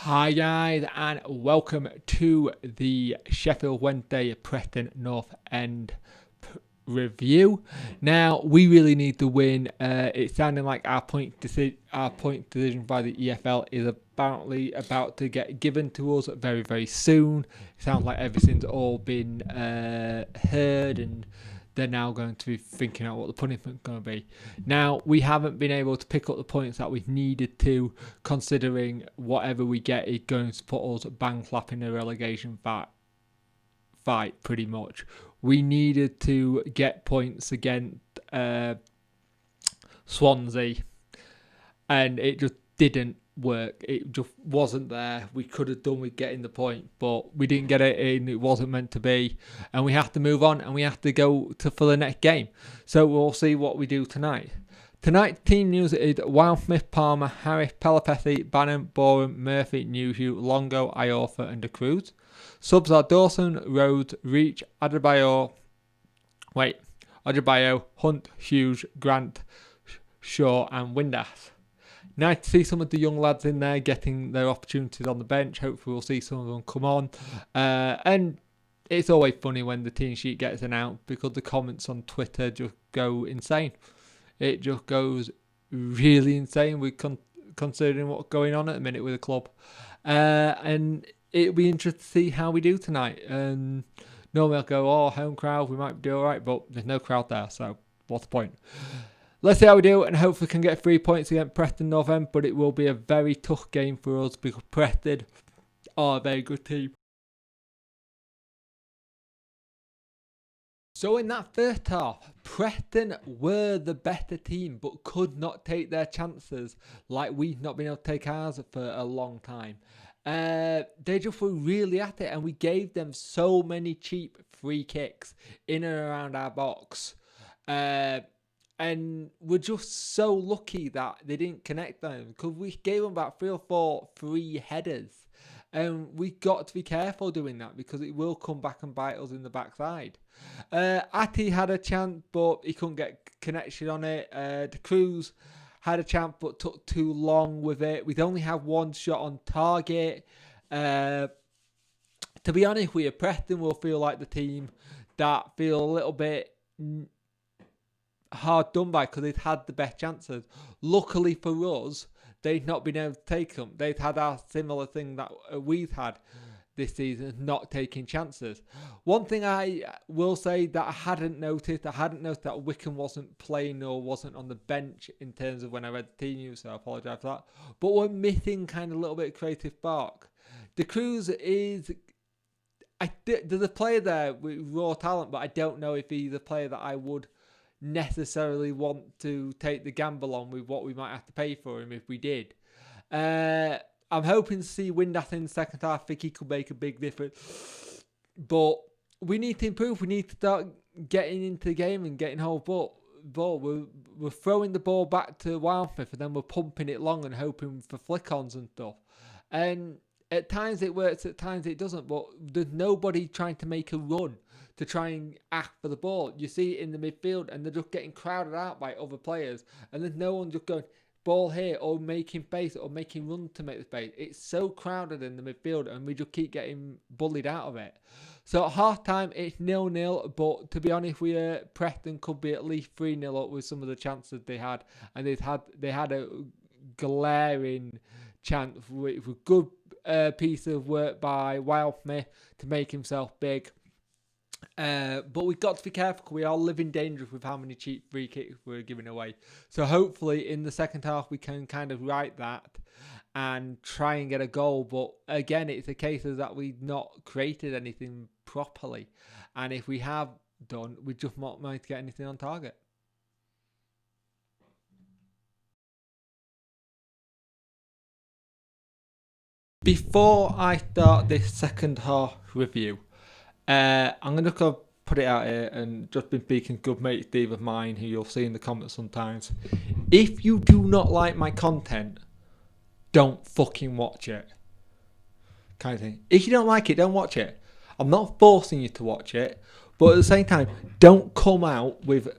Hi guys, and welcome to the Sheffield Wednesday Preston North End review. Now we really need to win. It's sounding like our point decision by the EFL is apparently about to get given to us very, very soon. It sounds like everything's all been heard, and they're now going to be thinking out what the punishment's going to be. Now, we haven't been able to pick up the points that we've needed to, considering whatever we get is going to put us bang slap in a relegation fight, pretty much. We needed to get points against Swansea, and it just didn't work. It just wasn't there. We could have done with getting the point, but we didn't get it in. It wasn't meant to be, and we have to move on, and we have to go for the next game. So we'll see what we do tonight. Tonight's team news is Wildsmith, Palmer, Harris, Pelopessi, Bannon, Boren, Murphy, Newhugh, Longo, Iorfa and De Cruz. Subs are Dawson, Rhodes, Reach, Adebayo, Hunt, Hughes, Grant, Shaw and Windass. Nice to see some of the young lads in there getting their opportunities on the bench. Hopefully we'll see some of them come on. And it's always funny when the team sheet gets announced because the comments on Twitter just go insane. It just goes really insane with considering what's going on at the minute with the club. And it'll be interesting to see how we do tonight. Normally I'll go, home crowd, we might do all right, but there's no crowd there, so what's the point? Let's see how we do, and hopefully we can get 3 points against Preston North End, but it will be a very tough game for us because Preston are a very good team. So in that first half, Preston were the better team, but could not take their chances like we've not been able to take ours for a long time. They just were really at it, and we gave them so many cheap free kicks in and around our box. And we're just so lucky that they didn't connect them because we gave them about 3 or 4 free headers. And we got to be careful doing that because it will come back and bite us in the backside. Ati had a chance, but he couldn't get connection on it. De Cruz had a chance, but took too long with it. We'd only have 1 shot on target. To be honest with you, Preston will feel like the team that feel a little bit hard done by because they'd had the best chances. Luckily for us, they'd not been able to take them. They'd had a similar thing that we've had this season, not taking chances. One thing I will say that I hadn't noticed that Wickham wasn't playing or wasn't on the bench in terms of when I read the team news, so I apologise for that. But we're missing kind of a little bit of creative spark. De Cruz is... there's a player there with raw talent, but I don't know if he's a player that I would necessarily want to take the gamble on with what we might have to pay for him if we did. I'm hoping to see Windass in the second half. I think he could make a big difference. But we need to improve. We need to start getting into the game and getting hold of the ball. We're throwing the ball back to Wildsmith and then we're pumping it long and hoping for flick-ons and stuff. And at times it works, at times it doesn't. But there's nobody trying to make a run to try and act for the ball. You see it in the midfield and they're just getting crowded out by other players. And there's no one just going, ball here, or making space, or making run to make the space. It's so crowded in the midfield and we just keep getting bullied out of it. So at half time, it's 0-0, but to be honest with you, Preston could be at least 3-0 up with some of the chances they had. And they had a glaring chance with a good piece of work by Wildsmith to make himself big. But we've got to be careful because we are living dangerous with how many cheap free kicks we're giving away. So hopefully in the second half we can kind of right that and try and get a goal. But again, it's a case of that we've not created anything properly. And if we have done, we just not managed to get anything on target. Before I start this second half review, I'm going to put it out here, and just been speaking to good mate Steve of mine, who you'll see in the comments sometimes. If you do not like my content, don't fucking watch it. Kind of thing. If you don't like it, don't watch it. I'm not forcing you to watch it, but at the same time, don't come out with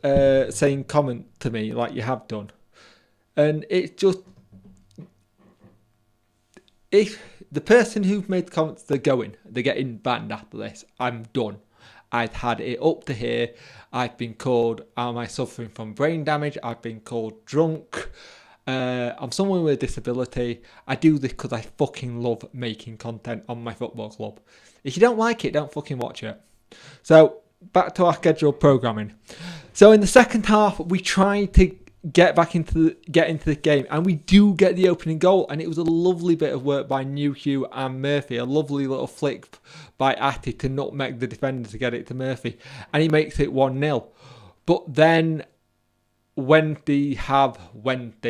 saying comment to me like you have done. And it's just... if the person who made the comments, they're getting banned after this. I'm done. I've had it up to here. I've been called, am I suffering from brain damage? I've been called drunk. I'm someone with a disability. I do this because I fucking love making content on my football club. If you don't like it, don't fucking watch it. So, back to our scheduled programming. So, in the second half, we tried to get into the game, and we do get the opening goal, and it was a lovely bit of work by Hugh and Murphy, a lovely little flick by Atty to nutmeg the defender to get it to Murphy, and he makes it 1-0. But then Wednesday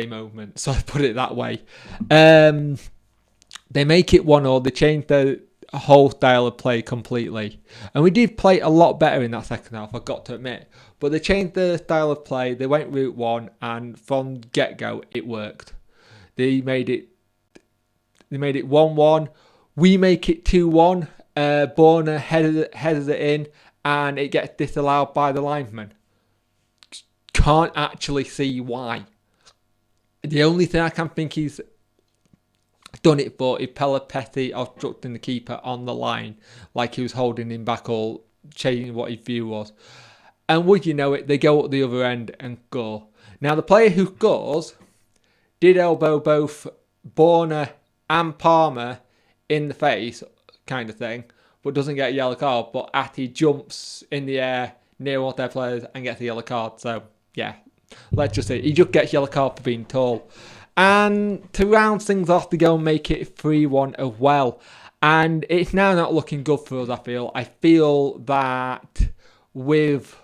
moments, so I put it that way. They make it 1-0, they change their whole style of play completely, and we did play a lot better in that second half, I've got to admit. But they changed their style of play, they went route one, and from get-go it worked. They made it 1-1. We make it 2-1. Borna headers it in, and it gets disallowed by the linesman. Can't actually see why. The only thing I can think he's done it for is Pellepetti obstructing the keeper on the line, like he was holding him back or changing what his view was. And would you know it, they go up the other end and score. Now, the player who scores did elbow both Borna and Palmer in the face, kind of thing, but doesn't get a yellow card. But Atty jumps in the air near one of their players and gets a yellow card. So, yeah, let's just say he just gets yellow card for being tall. And to round things off, they go and make it 3-1 as well. And it's now not looking good for us, I feel. I feel that with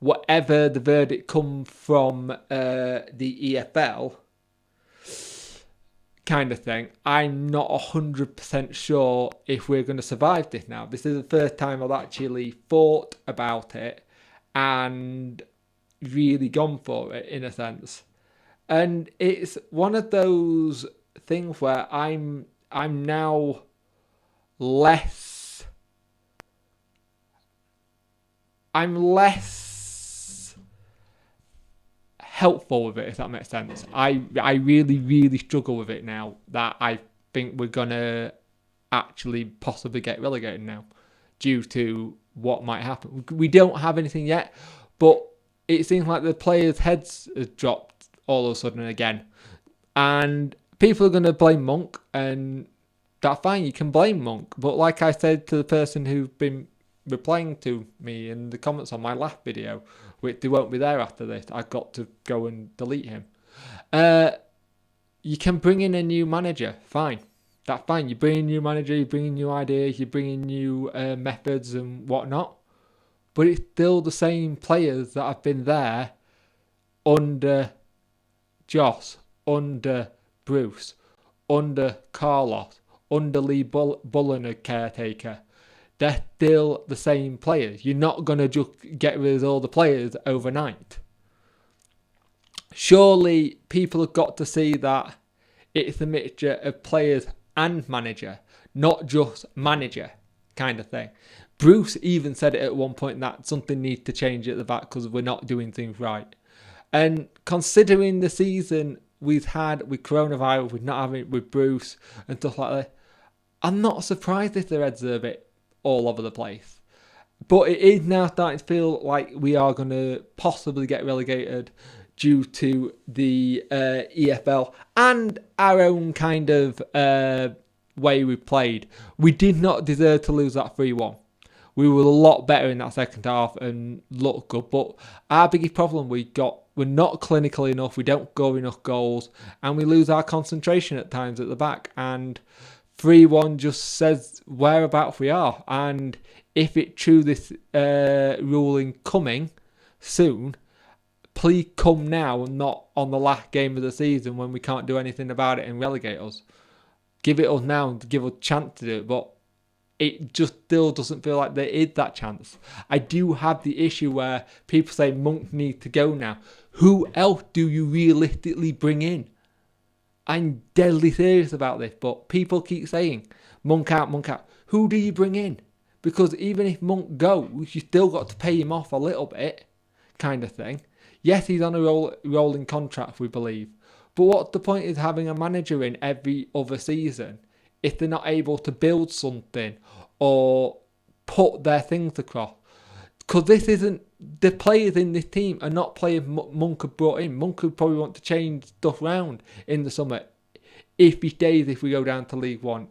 whatever the verdict come from the EFL kind of thing, I'm not 100% sure if we're going to survive this now. This is the first time I've actually thought about it and really gone for it, in a sense. And it's one of those things where I'm now less helpful with it, if that makes sense. I really, really struggle with it now that I think we're going to actually possibly get relegated now due to what might happen. We don't have anything yet, but it seems like the players' heads have dropped all of a sudden again. And people are going to blame Monk, and that's fine, you can blame Monk. But like I said to the person who's been replying to me in the comments on my last video, which they won't be there after this, I've got to go and delete him. You can bring in a new manager, fine. That's fine. You bring in a new manager, you bring in new ideas, you bring in new methods and whatnot. But it's still the same players that have been there under Joss, under Bruce, under Carlos, under Lee Bullen, a caretaker. They're still the same players. You're not going to just get rid of all the players overnight. Surely people have got to see that it's a mixture of players and manager, not just manager kind of thing. Bruce even said it at one point that something needs to change at the back because we're not doing things right. And considering the season we've had with coronavirus, with not having it with Bruce and stuff like that, I'm not surprised if the Reds are a bit all over the place. But it is now starting to feel like we are going to possibly get relegated due to the EFL and our own kind of way we played. We did not deserve to lose that 3-1. We were a lot better in that second half and looked good. But our biggest problem we're not clinical enough, we don't score enough goals, and we lose our concentration at times at the back. And 3-1 just says whereabouts we are. And if it's true this ruling coming soon, please come now and not on the last game of the season when we can't do anything about it and relegate us. Give it us now and give us a chance to do it. But it just still doesn't feel like there is that chance. I do have the issue where people say Monk needs to go now. Who else do you realistically bring in? I'm deadly serious about this, but people keep saying Monk out, Monk out. Who do you bring in? Because even if Monk goes, you still got to pay him off a little bit, kind of thing. Yes, he's on a rolling contract, we believe. But what's the point of having a manager in every other season if they're not able to build something or put their things across. Because this isn't, the players in this team are not players Monk have brought in. Monk would probably want to change stuff around in the summer. If he stays, if we go down to League One,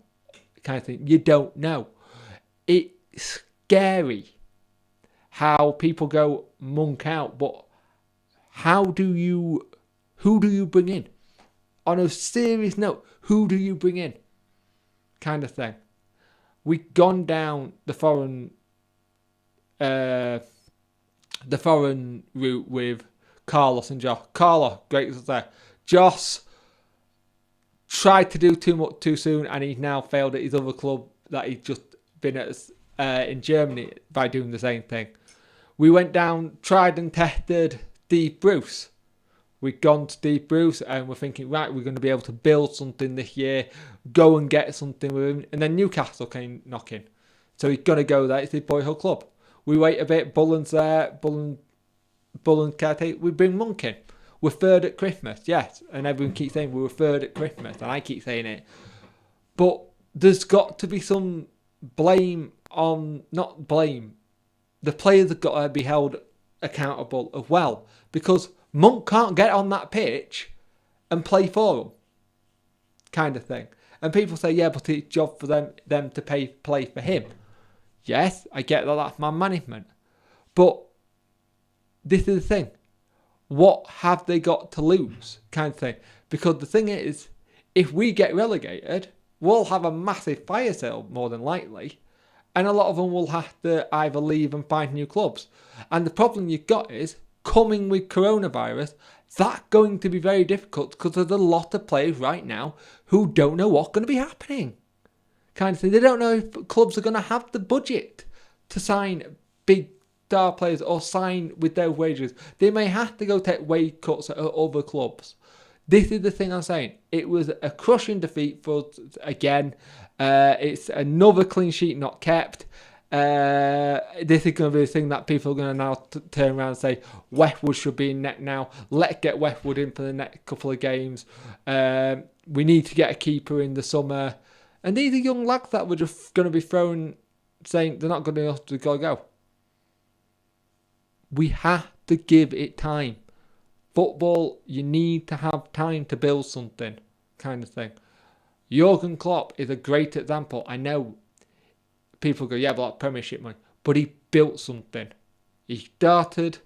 kind of thing. You don't know. It's scary how people go Monk out, but who do you bring in? On a serious note, who do you bring in? Kind of thing. We've gone down the foreign route with Carlos and Josh. Carlos, great success. Josh tried to do too much too soon, and he's now failed at his other club that he's just been at in Germany by doing the same thing. We went down, tried and tested Steve Bruce. We've gone to Steve Bruce and we're thinking, right, we're going to be able to build something this year, go and get something with him. And then Newcastle came knocking. So he's going to go there. It's his boyhood club. We wait a bit. Bullen's there. Bullen can't take. We bring Monk in. We're third at Christmas, yes. And everyone keeps saying we were third at Christmas. And I keep saying it. But there's got to be some blame on, not blame. The players have got to be held accountable as well. Because Monk can't get on that pitch and play for them. Kind of thing. And people say, yeah, but it's job for them to play for him. Yes, I get that, that's my management. But this is the thing. What have they got to lose? Kind of thing. Because the thing is, if we get relegated, we'll have a massive fire sale, more than likely. And a lot of them will have to either leave and find new clubs. And the problem you've got is, coming with coronavirus, that's going to be very difficult because there's a lot of players right now who don't know what's going to be happening. Kind of thing. They don't know if clubs are going to have the budget to sign big star players or sign with their wages. They may have to go take wage cuts at other clubs. This is the thing I'm saying. It was a crushing defeat for us again. It's another clean sheet not kept. This is going to be the thing that people are going to now turn around and say Westwood should be in net now. Let's get Westwood in for the next couple of games. We need to get a keeper in the summer. And these are young lads that were just going to be thrown, saying they're not good enough to go. We have to give it time. Football, you need to have time to build something, kind of thing. Jurgen Klopp is a great example. I know people go, yeah, but like Premiership money. But he built something. He started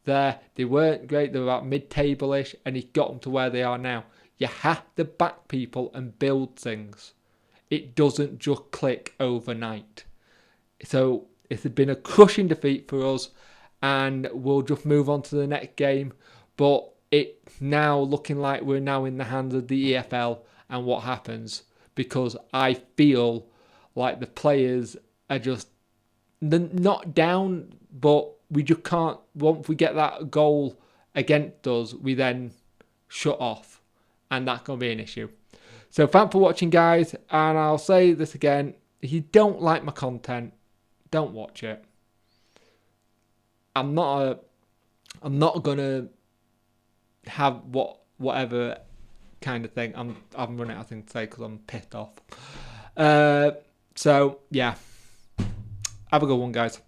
there. They weren't great. They were about mid-table-ish. And he got them to where they are now. You have to back people and build things. It doesn't just click overnight. So it's been a crushing defeat for us. And we'll just move on to the next game. But it's now looking like we're now in the hands of the EFL and what happens. Because I feel like the players are just not down, but we just can't. Once we get that goal against us, we then shut off, and that's going to be an issue. So thanks for watching, guys, and I'll say this again. If you don't like my content, don't watch it. I'm not going to have whatever kind of thing. I'm running out of things to say because I'm pissed off. So, yeah. Have a good one, guys.